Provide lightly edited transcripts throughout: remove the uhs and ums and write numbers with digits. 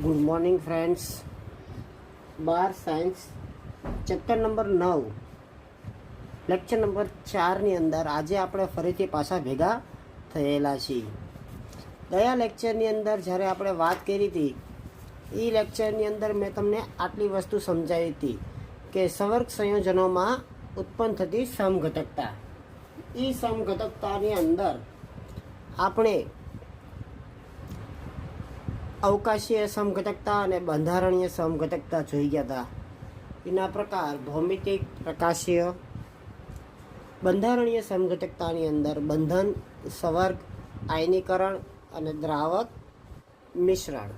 Good morning friends. 12 science chapter number 9 lecture number 4ની અંદર આજે આપણે ફરીથી પાછા ભેગા થયેલા છીએ. ગયા લેક્ચરની અંદર જ્યારે આપણે વાત કરી હતી એ લેક્ચરની અંદર મેં તમને આટલી વસ્તુ સમજાવી હતી કે સંવર્ગ સંયોજનોમાં ઉત્પન્ન થતી સમઘટકતા. એ સમઘટકતાની અંદર આપણે અવકાશીય સમઘટકતા અને બંધારણીય સમઘટકતા જોઈ ગયા હતા. એના પ્રકાર ભૌમિતિક, પ્રકાશીય. બંધારણીય સમઘટકતાની અંદર બંધન, સંવર્ગ, આયનીકરણ અને દ્રાવક મિશ્રણ.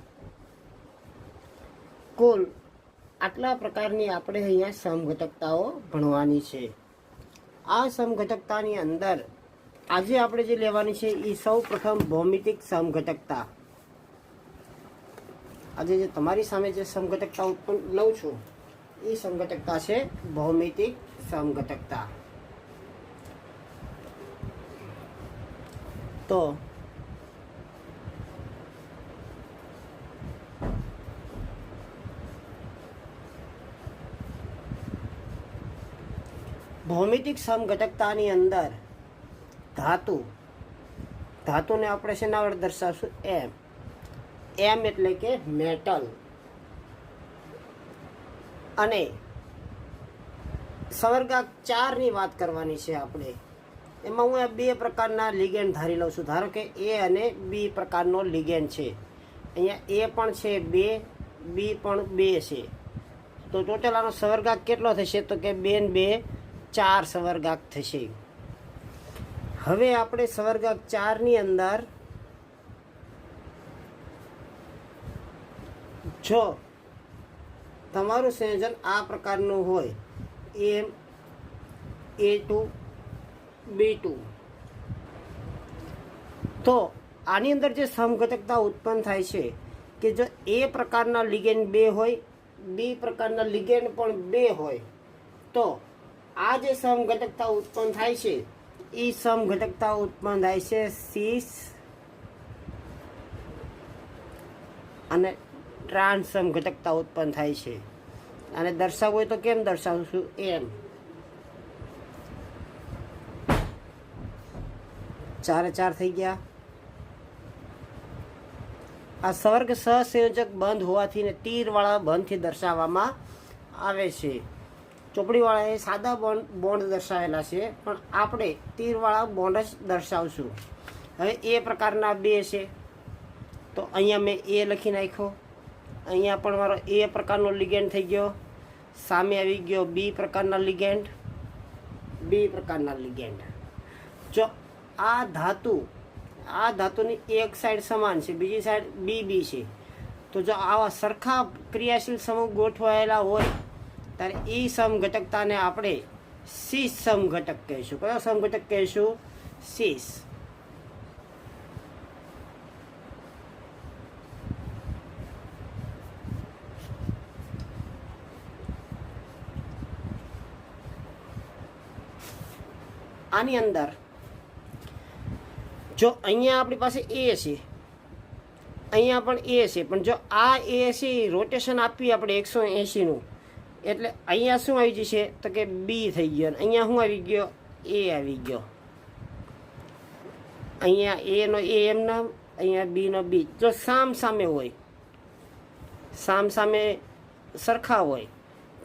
કુલ આટલા પ્રકારની આપણે અહીંયા સમઘટકતાઓ ભણવાની છે. આ સમઘટકતાની અંદર આજે આપણે જે લેવાની છે એ સૌ પ્રથમ ભૌમિતિક સમઘટકતા. આજે જે તમારી સામે જે સમઘટકતા ઉત્પન્ન લઉં છું એ સમઘટકતા છે ભૌમિતિક સમઘટકતા. તો ભૌમિતિક સમઘટકતાની અંદર ધાતુને આપણે શેના વડે દર્શાવશું? એમ એટલે કે મેટલ. અને સંવર્ગાંક 4ની વાત કરવાની છે આપણે. એમાં હું આ બે પ્રકારના લિગેન્ડ ધારી લઉં છું. ધારો કે એ અને બી પ્રકારનો લિગેન્ડ છે. અહીંયા એ પણ છે 2, બી પણ 2 છે. તો ટોટલ આનો સંવર્ગાંક કેટલો થશે? તો કે 2 ને 2 4 સંવર્ગાંક થશે. હવે આપણે સંવર્ગાંક 4ની અંદર જો તમારું સંયોજન આ પ્રકારનું હોય A2 B2 તો આની અંદર જે સમઘટકતા ઉત્પન્ન થાય છે કે જો A પ્રકારના લિગેન્ડ 2 હોય, B પ્રકારના લિગેન્ડ પણ 2 હોય, તો આ જે સમઘટકતા ઉત્પન્ન થાય છે એ સમઘટકતા ઉત્પન્ન થાય છે સીસ અને ટ્રાન્સ સમઘટકતા ઉત્પન્ન થાય છે. અને દર્શાવવું હોય તો કેમ દર્શાવશું? એમ. 4 4 થઈ ગયા. આ સંવર્ગ સહસંયોજક બંધ હોવાથી ને તીરવાળા બંધથી દર્શાવવામાં આવે છે. ચોપડીવાળા એ સાદા બોન્ડ દર્શાવેલા છે, પણ આપણે તીરવાળા બોન્ડ જ દર્શાવશું. હવે એ પ્રકારના 2 છે તો અહીંયા મેં એ લખી નાખ્યો. અહીંયા પણ મારો એ પ્રકારનો લિગેન્ડ થઈ ગયો. સામે આવી ગયો બી પ્રકારના લિગેન્ડ. જો આ ધાતુની એક સાઈડ સમાન છે, બીજી સાઈડ બી છે, તો જો આવા સરખા ક્રિયાશીલ સમૂહ ગોઠવાયેલા હોય ત્યારે એ સમઘટકતાને આપણે સીસ સમઘટક કહીશું. કયો સમઘટક કહીશું? સીસ. આની અંદર જો અહીંયા આપણી પાસે એ છે, અહીંયા પણ એ છે, પણ જો આ એ છે રોટેશન આપીએ આપણે 180નું, એટલે અહીંયા શું આવી જશે? તો કે બી થઈ ગયો. અહીંયા શું આવી ગયો? એ આવી ગયો. અહીંયા એનો એ એમ નામ, અહીંયા બીનો બી. જો સામે હોય, સામે સરખા હોય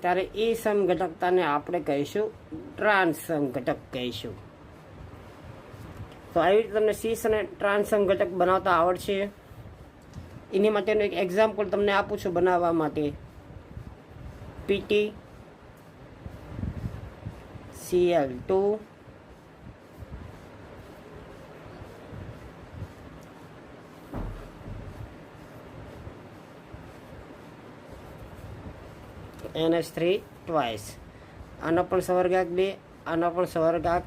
ત્યારે એ સમઘટકતાને આપણે કહીશું ટ્રાન્સ સમઘટક કહીશું. તો આવી રીતે તમને સીસ અને ટ્રાન્સ સમઘટક બનાવતા આવડશે. એની માટેનું એક એક્ઝામ્પલ તમને આપું છું બનાવવા માટે. PtCl2 NH3 twice. આનો પણ સંવર્ગાંક 2, આનો પણ સંવર્ગાંક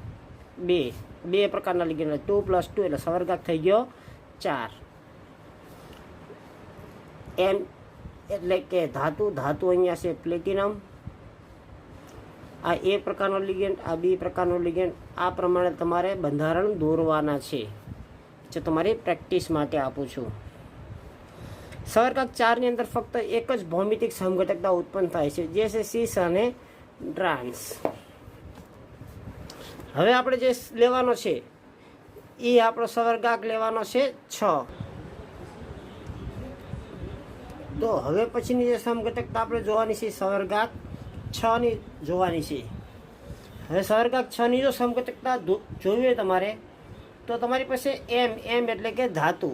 2. 2 પ્રકારના લિગેન્ડ 2 + 2 એટલે સંવર્ગાંક થઈ ગયો 4. એમ એટલે કે ધાતુ અહીંયા છે પ્લેટિનમ. આ એ પ્રકારનો લિગેન્ડ, આ બી પ્રકારનો લિગેન્ડ. આ પ્રમાણે તમારે બંધારણ દોરવાના છે, જે તમારી પ્રેક્ટિસ માટે આપું છું. સવર્ગાંક 4 ની અંદર ફક્ત એક જ ભૌમિતિક સમઘટકતા ઉત્પન્ન થાય છે, જે છે સીસ અને ટ્રાન્સ. હવે આપણે જે લેવાનો છે એ આપણો સવર્ગાંક લેવાનો છે 6. તો હવે પછીની જે સમઘટકતા આપણે જોવાની છે સવર્ગાંક 6 ની જોવાની છે. હવે સવર્ગાંક 6 ની જો સમઘટકતા જોવી હોય તમારે, તો તમારી પાસે એમ એટલે કે ધાતુ,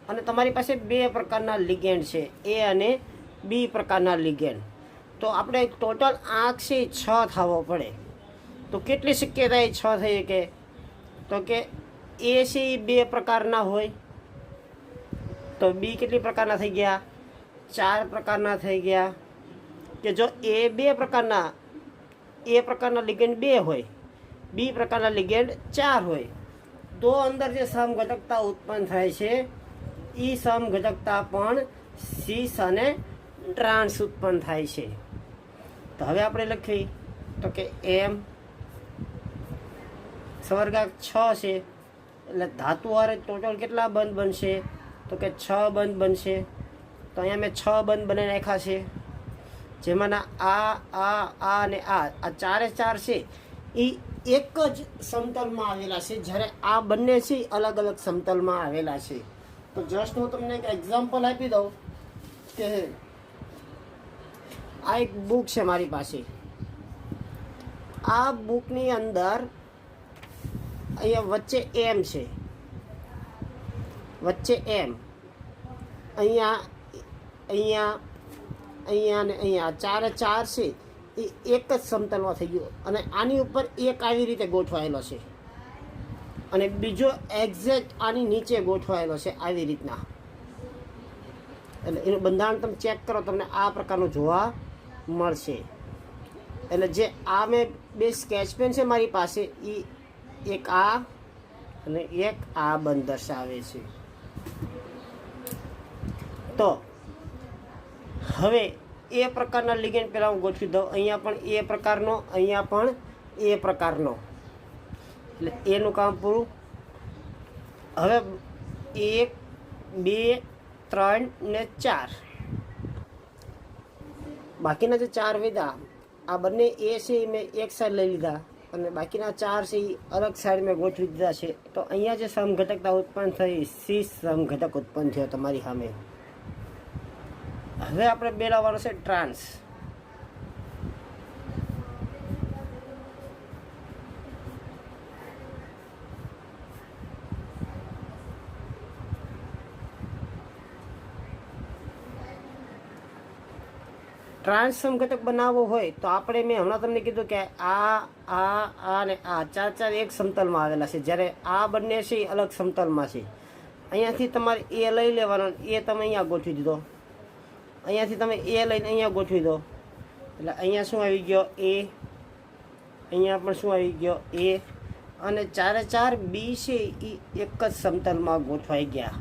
અને તમારી પાસે બે પ્રકારના લિગેન્ડ છે, એ અને બી પ્રકારના લિગેન્ડ. તો આપણે ટોટલ આંક છે 6 થવો પડે. તો કેટલી શક્યતા એ 6 થઈ શકે? તો કે એ છે એ બે પ્રકારના હોય, તો બી કેટલી પ્રકારના થઈ ગયા? 4 પ્રકારના થઈ ગયા. કે જો એ પ્રકારના લિગેન્ડ 2 હોય, બી પ્રકારના લિગેન્ડ 4 હોય, તો અંદર જે સમઘટકતા ઉત્પન્ન થાય છે એ સમઘટકતા પણ સીસ અને ટ્રાન્સ ઉત્પન્ન થાય છે. તો હવે આપણે લખી તો કે એમ સવર્ગાંક 6 છે, એટલે ધાતુ હારે ટોટલ કેટલા બંધ બનશે? તો કે 6 બંધ બનશે. તો અહીંયા મેં 6 બંધ બનાવી નાખ્યા છે, જેમાંના આ અને આ ચારે 4 છે એ એક જ સમતલમાં આવેલા છે, જ્યારે આ બંને છે અલગ અલગ સમતલમાં આવેલા છે. તો જસ્ટ હું તમને એક એક્ઝામ્પલ આપી દઉં કે આ એક બુક છે મારી પાસે. આ બુકની અંદર અહીંયા વચ્ચે એમ છે, વચ્ચે એમ, અહીંયા ને અહીંયા ચારે 4 છે એ એક જ સમતલમાં થઈ ગયું, અને આની ઉપર એક આવી રીતે ગોઠવાયેલો છે, અને બીજો એક્ઝેક્ટ આની નીચે ગોઠવાયેલો છે આવી રીતના. એટલે એનું બંધારણ તમે ચેક કરો, તમને આ પ્રકારનું જોવા મળશે. એટલે જે આ મેં બે સ્કેચ પેન છે મારી પાસે, એ એક આ અને એક આ બંધ દર્શાવે છે. તો હવે એ પ્રકારના લિગેન્ડ પહેલાં હું ગોઠવી દઉં. અહીંયા પણ એ પ્રકારનો, અહીંયા પણ એ પ્રકારનો, એટલે એનું કામ પૂરું. હવે 1 2 3 ને 4, બાકીના જે 4 વધ્યા, આ બંને એ છે એ મેં એક સાઈડ લઈ લીધા, અને બાકીના 4 છે એ અલગ સાઈડ મેં ગોઠવી દીધા છે. તો અહીંયા જે સમઘટકતા ઉત્પન્ન થઈ, સીસ સમઘટક ઉત્પન્ન થયો તમારી સામે. હવે આપણે બે લાવવાનો છે ટ્રાન્સ. ટ્રાન્સ સમઘટક બનાવવો હોય તો આપણે, મેં હમણાં તમને કીધું કે આ અને આ 4 એક સમતલમાં આવેલા છે, જ્યારે આ બંને છે એ અલગ સમતલમાં છે. અહીંયાથી તમારે એ લઈ લેવાનો, એ તમે અહીંયા ગોઠવી દીધો, અહીંયાથી તમે એ લઈને અહીંયા ગોઠવી દો, એટલે અહીંયા શું આવી ગયો? એ. અહીંયા પણ શું આવી ગયો? એ. અને 4 બી છે એ એક જ સમતલમાં ગોઠવાઈ ગયા,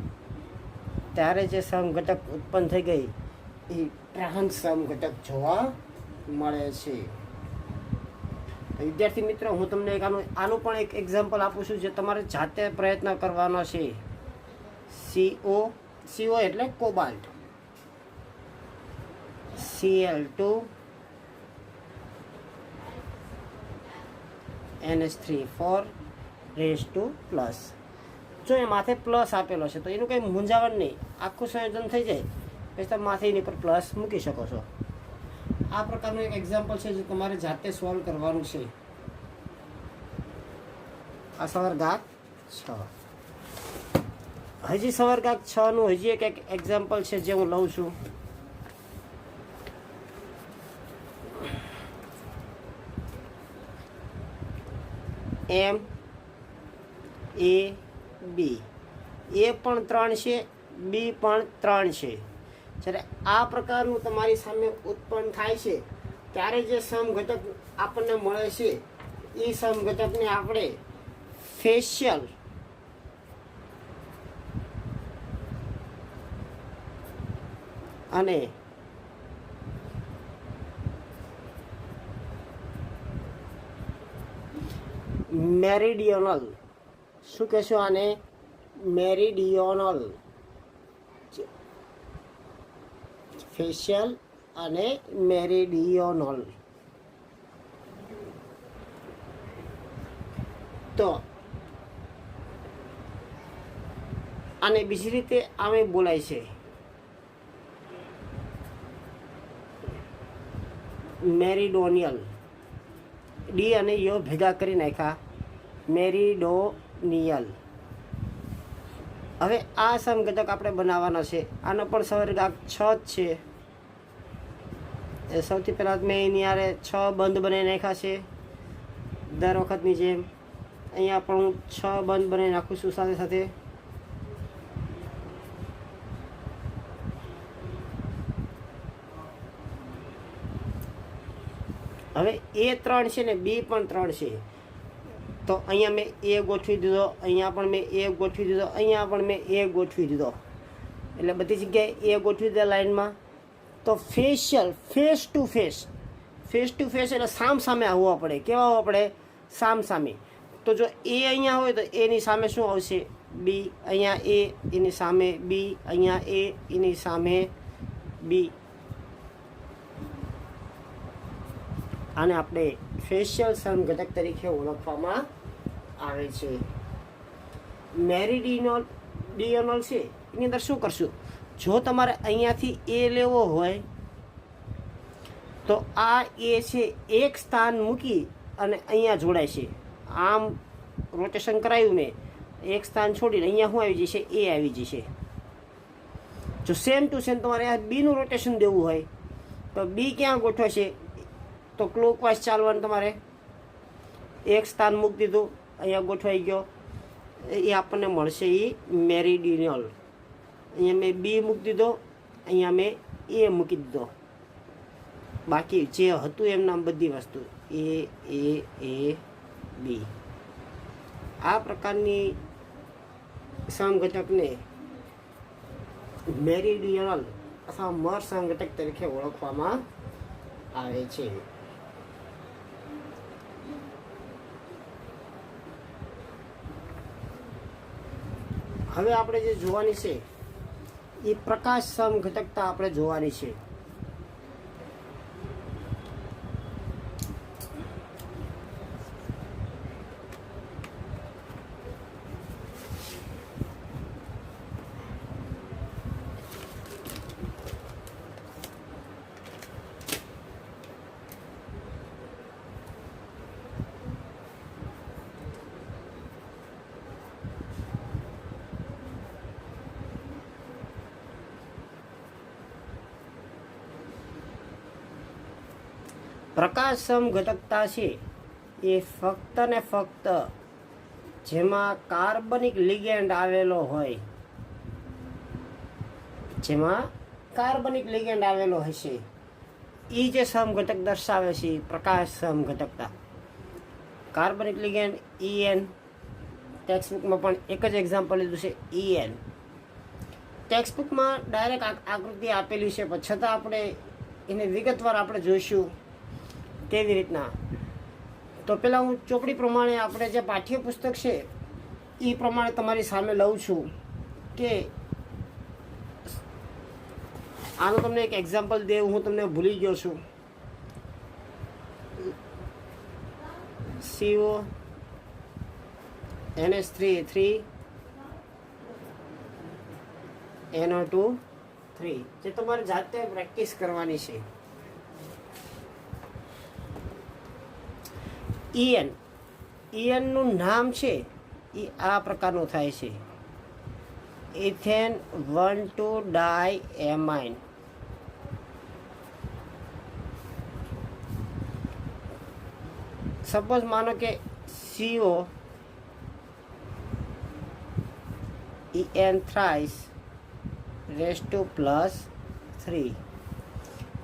ત્યારે જે સમઘટક ઉત્પન્ન થઈ ગઈ એ ટ્રાન્સ સમઘટક જોવા મળે છે. વિદ્યાર્થી મિત્રો, હું તમને આનું પણ એક એક્ઝામ્પલ આપું છું, જે તમારે જાતે પ્રયત્ન કરવાનો છે. CO એટલે કોબાલ્ટ, Cl2 NH3 4 જો એ માથે પ્લસ આપેલો છે તો એનું કંઈ મૂંઝાવણ નહીં, આખું સંયોજન થઈ જાય પછી તમે માથે એની પર પ્લસ મૂકી શકો છો. આ પ્રકારનું એક એક્ઝામ્પલ છે જે તમારે જાતે સોલ્વ કરવાનું છે. આ સવર્ગાંક 6. હજી સવર્ગાંક 6 નું હજી એક એક્ઝામ્પલ છે જે હું લઉં છું. એમ એ બી, એ પણ 3 છે, બી પણ 3 છે. જ્યારે આ પ્રકારનું તમારી સામે ઉત્પન્ન થાય છે ત્યારે જે સમઘટક આપણને મળે છે એ સમઘટકને આપણે ફેશિયલ અને મેરિડિયનલ, શું કહેશો આને? મેરિડિયનલ ફેશિયલ અને મેરીડિયોનલ. તો આને બીજી રીતે આમે બોલાય છે મેરીડોનિયલ. ડી અને યો ભેગા કરી નાખ્યા, મેરીડોનિયલ. હવે આ સમઘટક આપણે બનાવવાના છે. આનો પણ સવર્ગાંક 6 જ છે. એ સૌથી પહેલાં મેં એની યારે 6 બંધ બનાવી નાખ્યા છે દર વખતની જેમ. અહીંયા પણ હું 6 બંધ બનાવી નાખું છું સાથે સાથે. હવે A3 છે ને B પણ 3 છે. તો અહીંયા મેં A ગોઠવી દીધો, અહીંયા પણ મેં A ગોઠવી દીધો, અહીંયા પણ મેં A ગોઠવી દીધો. એટલે બધી જગ્યાએ A ગોઠવી દીધા લાઈનમાં. તો facial face to face, face to face એટલે સામ સામે આવવા પડે. કેવા આવવા પડે? સામ સામે. તો જો A અહીંયા હોય તો એની સામે શું આવશે? B. અહીંયા A એની સામે B, અહીંયા A એની સામે B. આને આપણે ફેશિયલ સમઘટક તરીકે ઓળખવામાં આવે છે. મેરીડિયોનલ છે એની અંદર શું કરશું? જો તમારે અહીંયાથી A લેવો હોય તો આ A છે એક સ્થાન મૂકી અને અહીંયા જોડાય છે. આમ રોટેશન કરાયું મેં, એક સ્થાન છોડીને અહીંયા શું આવી જશે? A આવી જશે. જો સેમ ટુ સેમ તમારે આ બીનું રોટેશન દેવું હોય તો B ક્યાં ગોઠવાશે? તો ક્લોકવાઇઝ ચાલવાનું તમારે. એક સ્થાન મૂકી દીધું, અહીંયા ગોઠવાઈ ગયો, એ આપણને મળશે એ મેરીડિયોનલ. અહીંયા મેં B મૂકી દીધો, અહીંયા મેં A મૂકી દીધો. બાકી જે હતું એમના બધી વસ્તુ A B. આ પ્રકારની સમઘટકને મેરીડિયોનલ અથવા મર સમઘટક તરીકે ઓળખવામાં આવે છે. હવે આપણે જે જોવાની છે એ પ્રકાશ સમઘટકતા આપણે જોવાની છે. પ્રકાશ સમઘટકતા છે એ ફક્ત ને ફક્ત જેમાં કાર્બનિક લિગેન્ડ આવેલો હોય, જેમાં કાર્બનિક લિગેન્ડ આવેલો હશે એ જે સમઘટક દર્શાવે છે પ્રકાશ સમઘટકતા. કાર્બનિક લિગેન્ડ EN. ટેક્સ્ટબુકમાં પણ એક જ એક્ઝામ્પલ લીધું છે EN. ટેક્સ્ટબુકમાં ડાયરેક્ટ આકૃતિ આપેલી છે, પણ છતાં આપણે એને વિગતવાર આપણે જોઈશું કેવી રીતના. તો પહેલાં હું ચોપડી પ્રમાણે આપણે જે પાઠ્યપુસ્તક છે એ પ્રમાણે તમારી સામે લઉં છું કે આનું તમને એક એક્ઝામ્પલ દેવું હું તમને ભૂલી ગયો છું. CO NH3 NO2 3 જે તમારે જાતે પ્રેક્ટિસ કરવાની છે. EN નું નામ છે એ આ પ્રકારનું થાય છે, ઇથેન 1,2-diamine. સપોઝ માનો કે CO EN thrice raised to +3.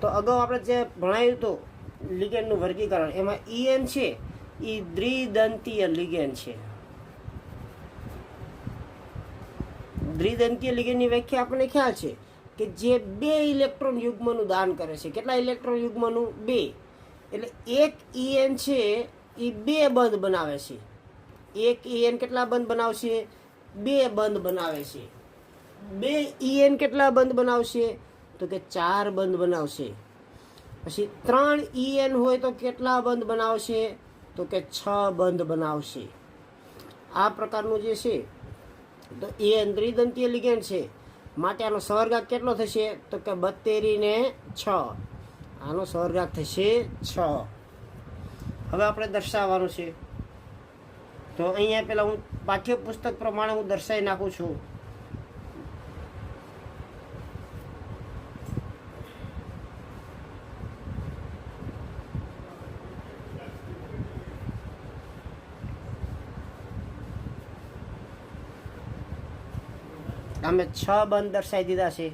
તો અગાઉ આપણે જે ભણાવ્યું હતું લિગેન્ડનું વર્ગીકરણ, એમાં EN છે એ દ્વિદંતીય લિગેન્ડ છે. દ્વિદંતીય લિગેન્ડની વ્યાખ્યા આપણને ખ્યાલ છે કે જે 2 ઇલેક્ટ્રોન યુગ્મનું દાન કરે છે. કેટલા ઇલેક્ટ્રોન યુગ્મનું? 2. એટલે એક EN છે એ 2 બંધ બનાવે છે. એક EN કેટલા બંધ બનાવશે? 2 બંધ બનાવે છે. 2 EN કેટલા બંધ બનાવશે? તો તો કે 4 બંધ બનાવશે. પછી 3 EN હોય તો કેટલા બંધ બનાવશે? તો કે 6 બંધ બનાવશે. આ પ્રકારનું જે છે તો EN ત્રિદંતીય લિગેન્ડ છે, માટે આનો સવર્ગાંક કેટલો થશે? તો કે 72 ને 6. આનો સવર્ગાંક થશે 6. હવે આપણે દર્શાવવાનું છે. તો અહીંયા પહેલાં હું પાઠ્યપુસ્તક પ્રમાણે હું દર્શાવી નાખું છું. અમે 6 બંધ દર્શાવી દીધા છે.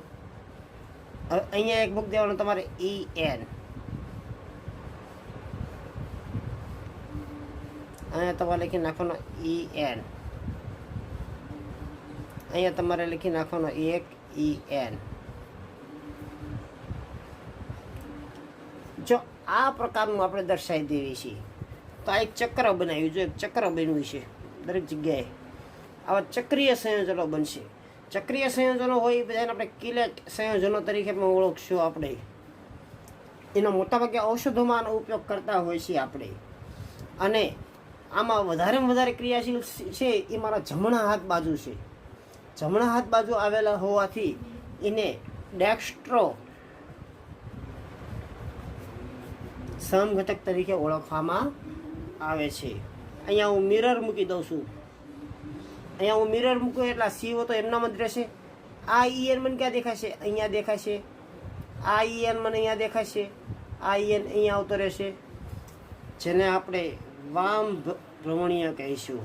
હવે અહીંયા એક મૂકી દેવાનું તમારે EN. અહીંયા તમારે લખી નાખવાનો EN. અહીંયા તમારે લખી નાખવાનો 1 EN. જો આ પ્રકારનું આપણે દર્શાવી દેવી છીએ. તો આ એક ચક્ર બનાવ્યું, જો એક ચક્ર બન્યું છે. દરેક જગ્યાએ આવા ચક્રીય સંયોજનો બનશે. ચક્રીય સંયોજનો હોય એ બધાને આપણે કિલેટ સંયોજનો તરીકે પણ ઓળખશું. આપણે એનો મોટાભાગે ઔષધોમાં આનો ઉપયોગ કરતા હોય છીએ આપણે. અને આમાં વધારેમાં વધારે ક્રિયાશીલ છે એ મારા જમણા હાથ બાજુ છે. જમણા હાથ બાજુ આવેલા હોવાથી એને ડેક્સ્ટ્રો સમઘટક તરીકે ઓળખવામાં આવે છે. અહીંયા હું મિરર મૂકી દઉં છું. અહીંયા હું મિરર મૂકું એટલે CO તો એમનામ જ રહેશે. આ EN મને ક્યાં દેખાશે? અહીંયા દેખાશે. આ EN મને અહીંયા દેખાશે. આ EN અહીંયા આવતો રહેશે, જેને આપણે વામ ભ્રમણીય કહીશું.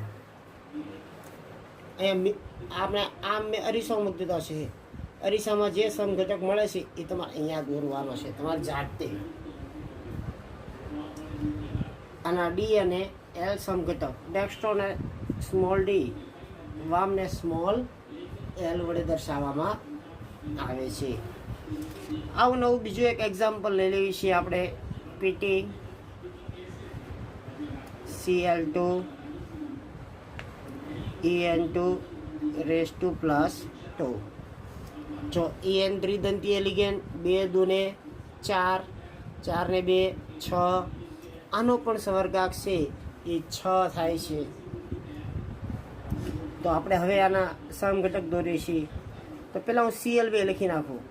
અહીંયા આપણે આમ મેં અરીસો મૂકી દીધો છે. અરીસામાં જે સમઘટક મળે છે એ તમારે અહીંયા દોરવાનો છે, તમારે જાતે. આના D અને L સમઘટક, ડેક્સ્ટ્રોને સ્મોલ d, વામને સ્મોલ L વડે દર્શાવવામાં આવે છે. આવું નવું બીજું એક એક્ઝામ્પલ લઈ લેવી છીએ આપણે. PT Cl2 En2 raise to plus 2. જો En ત્રિદંતીય લિગેન્ડ, 2 દુને 4, 4 ને 2 6. આનો પણ સવર્ગાંક છે એ 6 થાય છે. તો આપણે હવે આના સમઘટક દોરીએ છીએ. તો પહેલાં હું Cl2 લખી નાખું.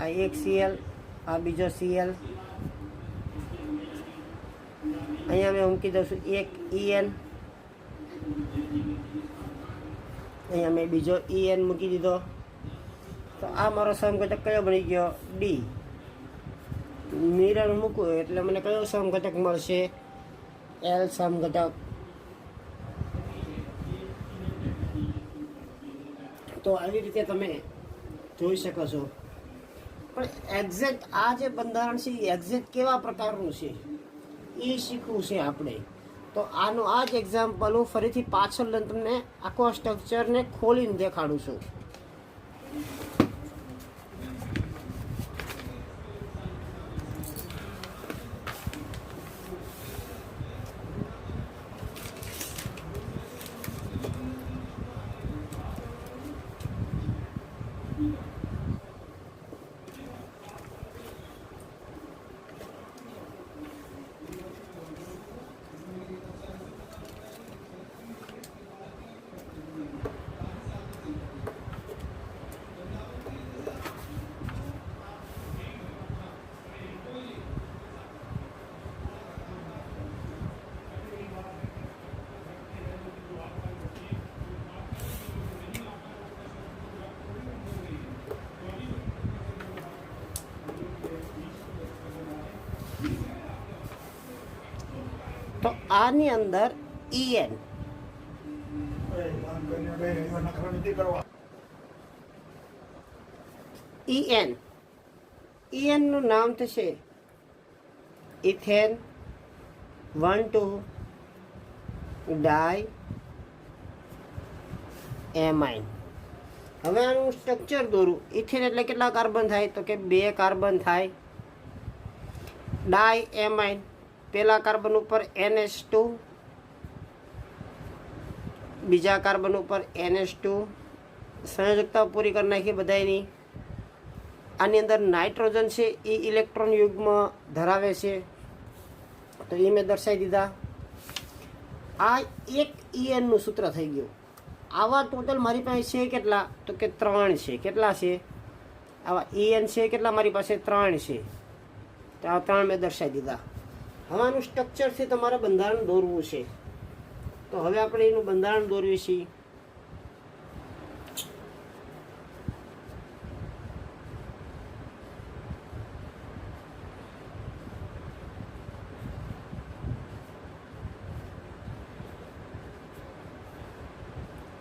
આ એક Cl, આ બીજો Cl. અહીંયા મેં મૂકી દઉં છું 1 En. અહીંયા મેં બીજો En મૂકી દીધો. તો આ મારો સમઘટક કયો બની ગયો? D. મિરર મૂકું એટલે મને કયો સમઘટક મળશે? L સમઘટક. તો આવી રીતે તમે જોઈ શકો છો. પણ એક્ઝેક્ટ આ જે બંધારણ છે એ એક્ઝેક્ટ કેવા પ્રકારનું છે એ શીખવું છે આપણે. તો આનું આ જ એક્ઝામ્પલ હું ફરીથી પાછળ તમને આખો સ્ટ્રક્ચરને ખોલીને દેખાડું છું. તો આની અંદર EN નું નામ થશે ઇથેન 1,2 ડાય એમાઇન. હવે આનું સ્ટ્રક્ચર દોરું. ઇથેન એટલે કેટલા કાર્બન થાય? તો કે 2 કાર્બન થાય. ડાય એમાઇન, પહેલા કાર્બન ઉપર NH2, બીજા કાર્બન ઉપર NH2. સંયોજકતા પૂરી કરી નાખી બધાની. આની અંદર નાઇટ્રોજન છે એ ઇલેક્ટ્રોન યુગ્મ ધરાવે છે, તો એ મેં દર્શાવી દીધા. આ એક ઈએનનું સૂત્ર થઈ ગયું. આવા ટોટલ મારી પાસે છે કેટલા, તો કે 3 છે. કેટલા છે આવા ઈએન છે? કેટલા મારી પાસે? 3 છે. તો આ 3 મેં દર્શાવી દીધા. હવે આનું સ્ટ્રક્ચરથી તમારે બંધારણ દોરવું છે. તો હવે આપણે એનું બંધારણ દોરવીએ છીએ.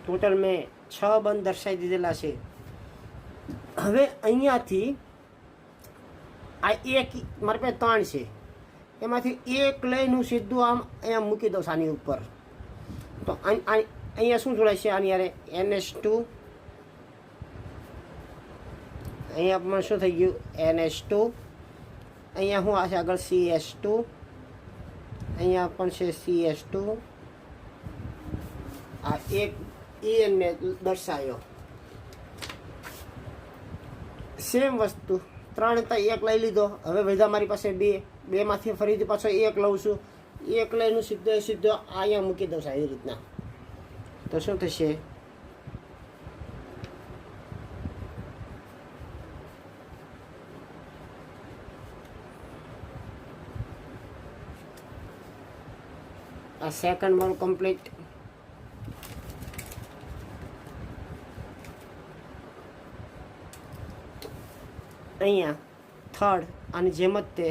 ટોટલ મેં 6 બંધ દર્શાવી દીધેલા છે. હવે અહીંયાથી આ એક મારી પાસે 3 છે, એમાંથી એક લઈને હું સીધું આમ અહીંયા મૂકી દઉં આની ઉપર. તો અહીંયા શું જોડાય છે આની યારે? NH2. અહીંયા પણ શું થઈ ગયું? NH2. અહીંયા શું આ છે આગળ? CH2. અહીંયા પણ છે CH2. આ એક EN મેં દર્શાવ્યો. સેમ વસ્તુ 3 હતા, 1 લઈ લીધો. હવે વધ્યા મારી પાસે 2. 2 માંથી ફરીથી પાછો 1 લઉં છું. 1 લઈને સીધો અહીંયા મૂકી દઉં છું આવી રીતના. તો શું થશે? આ સેકન્ડ મારું કમ્પ્લીટ. અહીંયા થર્ડ આની જેમ જ તે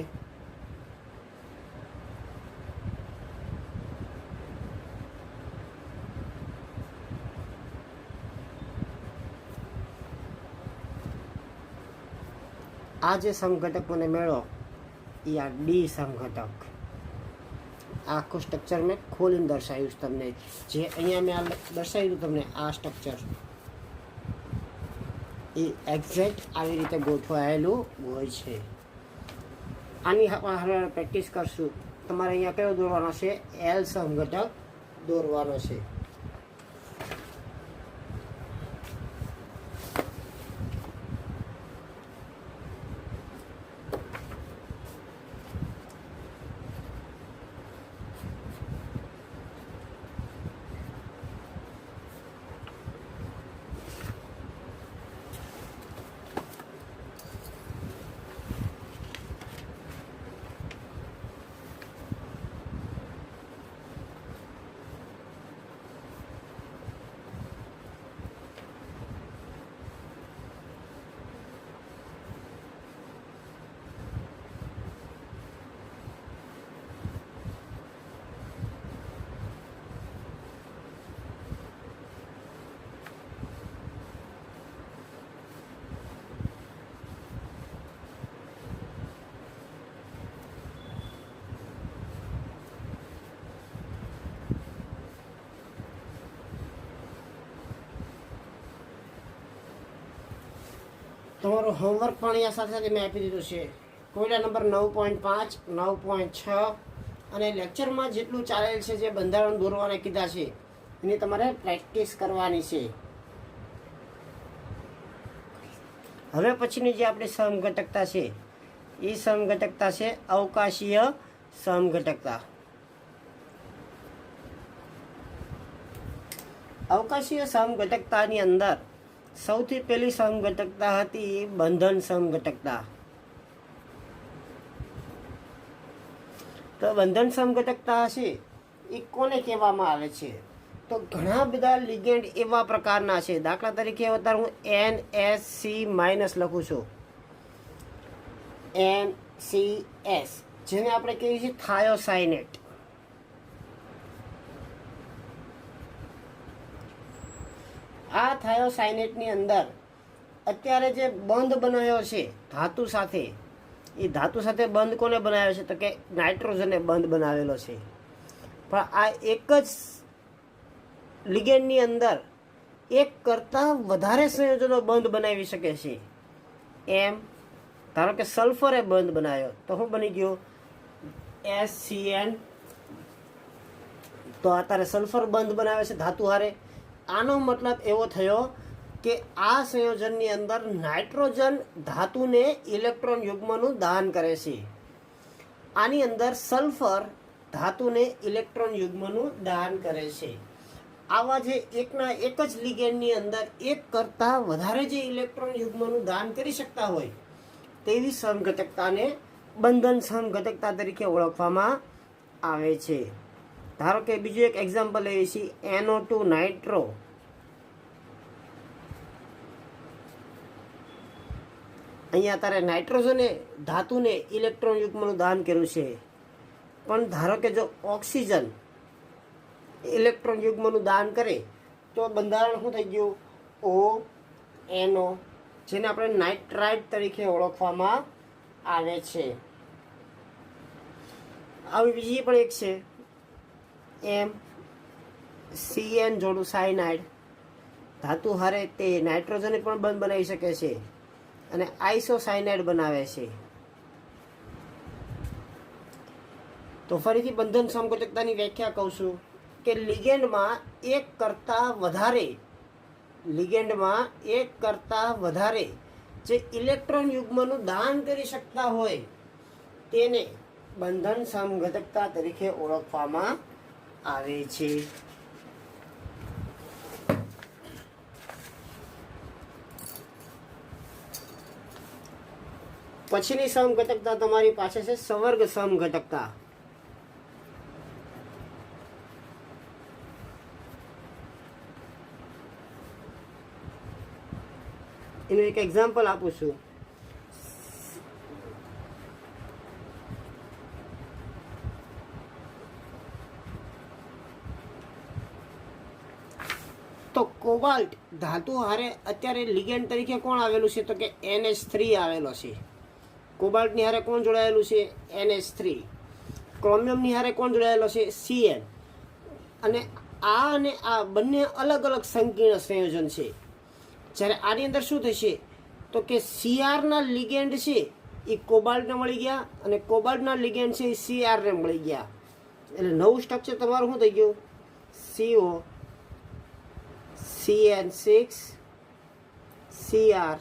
આ જે સમઘટક મને મેળવો એ આ ડી સમઘટક. આખું સ્ટ્રક્ચર મેં ખોલીને દર્શાવ્યું છે તમને. જે અહીંયા મેં દર્શાવ્યું તમને આ સ્ટ્રક્ચર એ એક્ઝેક્ટ આવી રીતે ગોઠવાયેલું હોય છે. આની આપણે પ્રેક્ટિસ કરશું. તમારે અહીંયા કયો દોરવાનો છે? એલ સમઘટક દોરવાનો છે. તમારું હોમવર્ક પણ અહીંયા સાથે સાથે મેં આપી દીધું છે. કોયડા નંબર 9.5, 9.6 અને લેક્ચરમાં જેટલું ચાલેલ છે, જે બંધારણ દોરવાના કીધા છે, એની તમારે પ્રેક્ટિસ કરવાની છે. હવે પછીની જે આપણી સમઘટકતા છે એ સમઘટકતા છે અવકાશીય સમઘટકતા. અવકાશીય સમઘટકતાની અંદર સૌથી પહેલી સમઘટકતા હતી બંધન સમઘટકતા. તો બંધન સમઘટકતા છે એ કોને કહેવામાં આવે છે? તો ઘણા બધા લિગેન્ડ એવા પ્રકારના છે. દાખલા તરીકે અત્યારે હું NH લખું છું, NCS, જેને આપણે કહીએ છીએ થાયોસાઇનેટ. આ થાયોસાઇનેટની અંદર અત્યારે જે બંધ બનાવ્યો છે ધાતુ સાથે, એ ધાતુ સાથે બંધ કોને બનાવ્યો છે? તો કે નાઇટ્રોજને બંધ બનાવેલો છે. પણ આ એક જ લિગેન્ડની અંદર એક કરતાં વધારે સંયોજનો બંધ બનાવી શકે છે. એમ ધારો કે સલ્ફરે બંધ બનાવ્યો તો શું બની ગયો? SCN. તો અત્યારે સલ્ફર બંધ બનાવે છે ધાતુ હારે. આનો મતલબ એવો થયો કે આ સંયોજનની અંદર નાઇટ્રોજન ધાતુને ઇલેક્ટ્રોન યુગ્મનું દાન કરે છે. આની અંદર સલ્ફર ધાતુને ઇલેક્ટ્રોન યુગ્મનું દાન કરે છે. આવા જે એકના એક જ લિગેન્ડની અંદર એક કરતાં વધારે જે ઇલેક્ટ્રોન યુગ્મનું દાન કરી શકતા હોય તેવી સમઘટકતાને બંધન સમઘટકતા તરીકે ઓળખવામાં આવે છે. ધારો કે બીજું એક એક્ઝામ્પલ લઈએ છીએ NO2 નાઇટ્રો. અહીંયા તારે નાઇટ્રોજને ધાતુને ઇલેક્ટ્રોન યુગ્મનું દાન કર્યું છે, પણ ધારો કે જો ઓક્સિજન ઇલેક્ટ્રોન યુગ્મનું દાન કરે તો બંધારણ શું થઈ ગયું? ONO, જેને આપણે નાઇટ્રાઇટ તરીકે ઓળખવામાં આવે છે. આવી બીજી પણ એક છે MCN જોડું સાયનાઇડ. ધાતુ હારે તે નાઇટ્રોજનને પણ બંધ બનાવી શકે છે અને આઇસોસાયનાઇડ બનાવે છે. તો ફરીથી બંધન સમઘટકતાની વ્યાખ્યા કહું છું કે લિગેન્ડમાં એક કરતાં વધારે જે ઇલેક્ટ્રોન યુગ્મનું દાન કરી શકતા હોય તેને બંધન સમઘટકતા તરીકે ઓળખવામાં આવે છે. પછીની સમઘટકતા તમારી પાસે છે સવર્ગ સમઘટકતા. એનું એક એક્ઝામ્પલ આપું છું. તો કોબાલ્ટ ધાતુ હારે અત્યારે લિગેન્ડ તરીકે કોણ આવેલું છે? તો કે NH3 આવેલો છે. કોબાલ્ટની હારે કોણ જોડાયેલું છે? NH3. ક્રોમિયમની હારે કોણ જોડાયેલો છે? Cn. અને આ બંને અલગ અલગ સંકીર્ણ સંયોજન છે. જ્યારે આની અંદર શું થશે તો કે Cr ના લિગેન્ડ છે એ કોબાલ્ટને મળી ગયા અને કોબાલ્ટના લિગેન્ડ છે એ Cr ને મળી ગયા. એટલે નવું સ્ટ્રક્ચર તમારું શું થઈ ગયું? CO CN6 Cr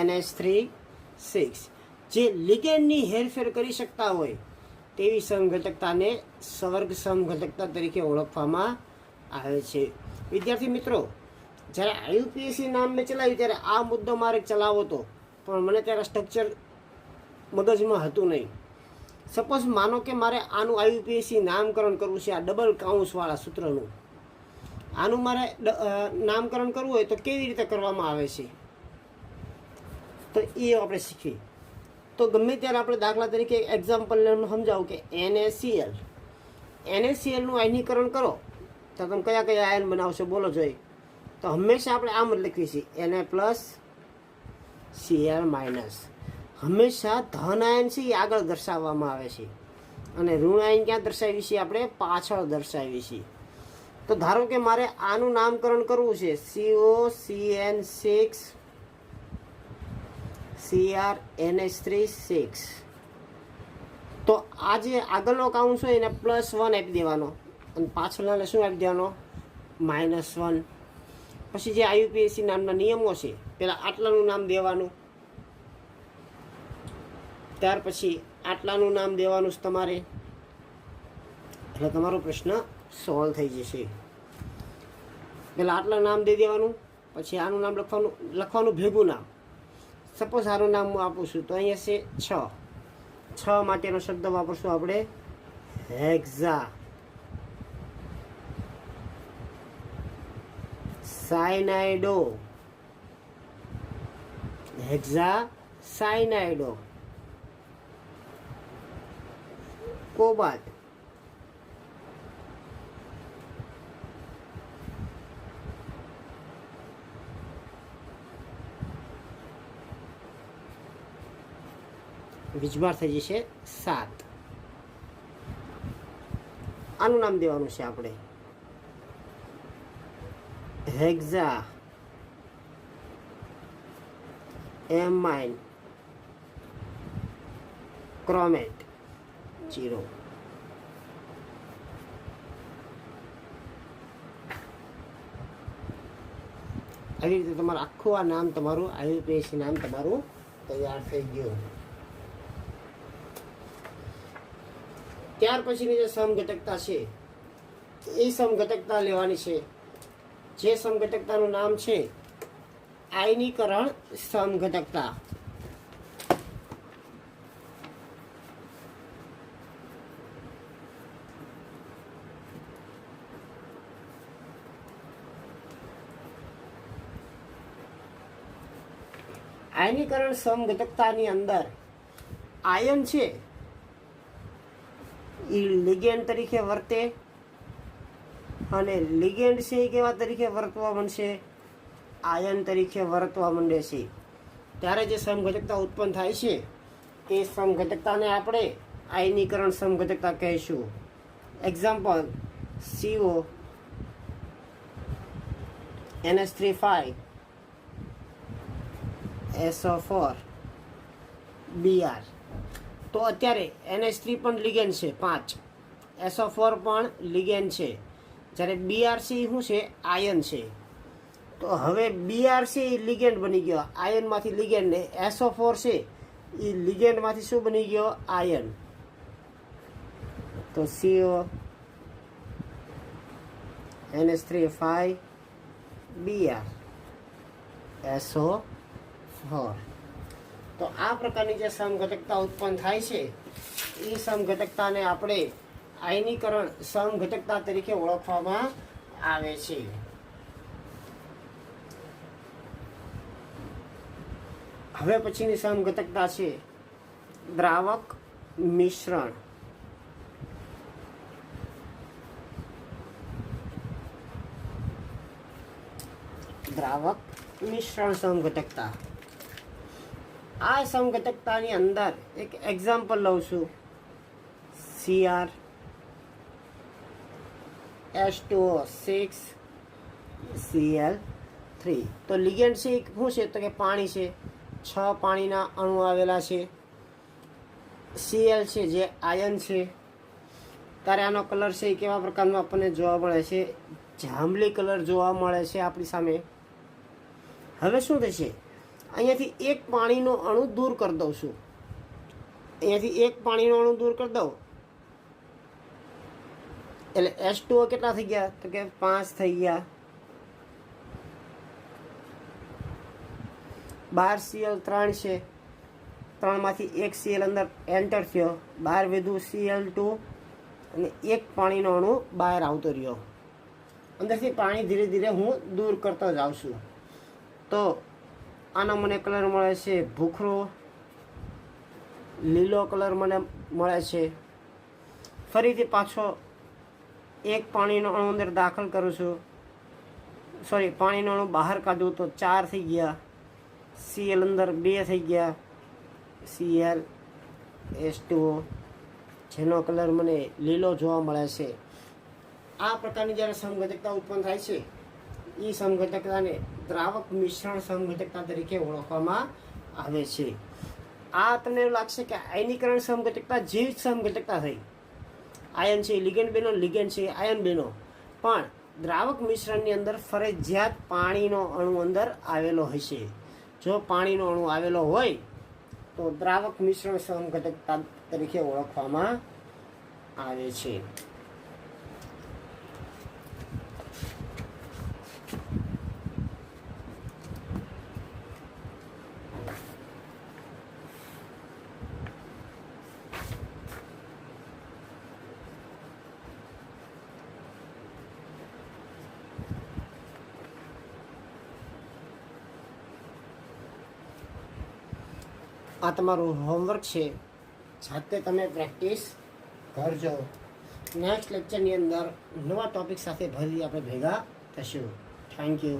NH3 6. જે લિગેન્ડની હેરફેર કરી શકતા હોય તેવી સમઘટકતાને સવર્ગ સમઘટકતા તરીકે ઓળખવામાં આવે છે. વિદ્યાર્થી મિત્રો, જ્યારે IUPAC નામ મેં ચલાવ્યું ત્યારે આ મુદ્દો મારે ચલાવવો હતો, પણ મને ત્યારે સ્ટ્રક્ચર મગજમાં હતું નહીં. સપોઝ માનો કે મારે આનું IUPAC નામકરણ કરવું છે, આ ડબલ કાઉન્સવાળા સૂત્રનું. આનું મારે નામકરણ કરવું હોય તો કેવી રીતે કરવામાં આવે છે તો એ આપણે શીખીએ. તો ગમે ત્યારે આપણે દાખલા તરીકે એક્ઝામ્પલને સમજાવું કે NaCl નું આયનીકરણ કરો તો તમે કયા કયા આયન બનાવશો બોલો જોઈએ? તો હંમેશા આપણે આમ જ લખીએ છીએ Na+Cl-. હંમેશા ધન આયન છે એ આગળ દર્શાવવામાં આવે છે અને ઋણ આયન ક્યાં દર્શાવી છે? આપણે પાછળ દર્શાવી છે. તો ધારો કે મારે આનું નામકરણ કરવું છે COCN6 Cr NH3 6. તો આ જે આગળનો કાઉન્સ હોય એને +1 આપી દેવાનો અને પાછળના શું આપી દેવાનો? -1. પછી જે IUPAC નામના નિયમો છે, પહેલાં આટલાનું નામ દેવાનું, ત્યાર પછી આટલાનું નામ દેવાનું છે તમારે, એટલે તમારો પ્રશ્ન સોલ્વ થઈ જશે. પહેલાં આટલાનું નામ દઈ દેવાનું, પછી આનું નામ લખવાનું ભેગું નામ. સપોઝ આનું નામ હું આપું છું તો અહીંયા છે 6 માટેનો શબ્દ વાપરશું આપણે hexacyanido. Hexacyanido cobalt. વીજભાર થઈ જશે 7. આનું નામ દેવાનું છે આપણે હેક્ઝા એમાઇન ક્રોમેટ 0. આવી રીતે તમારું આખું આ નામ તમારું આયુપીએસસી નામ તમારું તૈયાર થઈ ગયું. ત્યાર પછીની જે સમઘટકતા છે એ સમઘટકતા લેવાની છે. જે સમઘટકતાનું નામ છે આયનીકરણ સમઘટકતા. આયનીકરણ સમઘટકતાની અંદર આયન છે એ લિગેન્ડ તરીકે વર્તે અને લિગેન્ડ છે એ કેવા તરીકે વર્તવા માંડશે? આયન તરીકે વર્તવા માંડે છે. ત્યારે જે સમઘટકતા ઉત્પન્ન થાય છે એ સમઘટકતાને આપણે આયનીકરણ સમઘટકતા કહીશું. Example CO NH3 SO4 Br. તો અત્યારે NH3 પણ લિગેન્ડ છે 5, SO4 પણ લિગેન્ડ છે, જ્યારે BrC શું છે? આયન છે. તો હવે BrC લિગેન્ડ બની ગયો, આયનમાંથી લિગેન્ડ, ને SO4 છે એ લિગેન્ડમાંથી શું બની ગયો? આયન. તો CO NH3 Br SO4. તો આ પ્રકારની જે સમઘટકતા ઉત્પન્ન થાય છે એ સમઘટકતાને આપણે આયનીકરણ સમઘટકતા તરીકે ઓળખવામાં આવે છે. હવે પછીની સમઘટકતા છે દ્રાવક મિશ્રણ. દ્રાવક મિશ્રણ સમઘટકતા. આ સમઘટકતાની અંદર એક એક્ઝામ્પલ લઉં છું. Cr H2O6 Cl3. તો લિગેન્ડ છે શું છે? તો કે પાણી છે, 6 પાણીના અણુ આવેલા છે. Cl છે જે આયન છે. ત્યારે આનો કલર છે એ કેવા પ્રકારનો આપણને જોવા મળે છે? જાંબલી કલર જોવા મળે છે આપણી સામે. હવે શું થશે? અહીંયાથી એક પાણીનો અણુ દૂર કરી દઉં છું. અહીંયાથી એક પાણીનો અણુ દૂર કરી દઉં એટલે H2O કેટલા થઈ ગયા? તો કે 5 થઈ ગયા. 12 Cl3 છે, 3માંથી એક Cl અંદર એન્ટર થયો, બહાર વધ્યું Cl2 અને એક પાણીનો અણુ બહાર આવતો રહ્યો. અંદરથી પાણી ધીરે ધીરે હું દૂર કરતો જાઉં છું. તો આનો મને કલર મળે છે ભૂખરો, લીલો કલર મને મળે છે. ફરીથી પાછો એક પાણીનો અણુ અંદર દાખલ કરું છું, પાણીનો અણુ બહાર કાઢું તો 4 થઈ ગયા. Cl અંદર 2 થઈ ગયા. Cl H2O જેનો કલર મને લીલો જોવા મળે છે. આ પ્રકારની જ્યારે સમઘટકતા ઉત્પન્ન થાય છે એ સમઘટકતાને દ્રાવક મિશ્રણ સમઘટકતા તરીકે ઓળખવામાં આવે છે. આ તમને એવું લાગશે કે આયનીકરણ સમઘટકતા જેવી જ સમઘટકતા થઈ. આયન છે લિગેન્ડ બેનો, લિગેન્ડ છે આયન બેનો, પણ દ્રાવક મિશ્રણની અંદર ફરજિયાત પાણીનો અણુ અંદર આવેલો હશે. જો પાણીનો અણુ આવેલો હોય તો દ્રાવક મિશ્રણ સમઘટકતા તરીકે ઓળખવામાં આવે છે. આ તમારું હોમવર્ક છે, જાતે તમે પ્રેક્ટિસ કરજો. નેક્સ્ટ લેક્ચરની અંદર નવા ટોપિક સાથે ફરી આપણે ભેગા થશું. Thank you.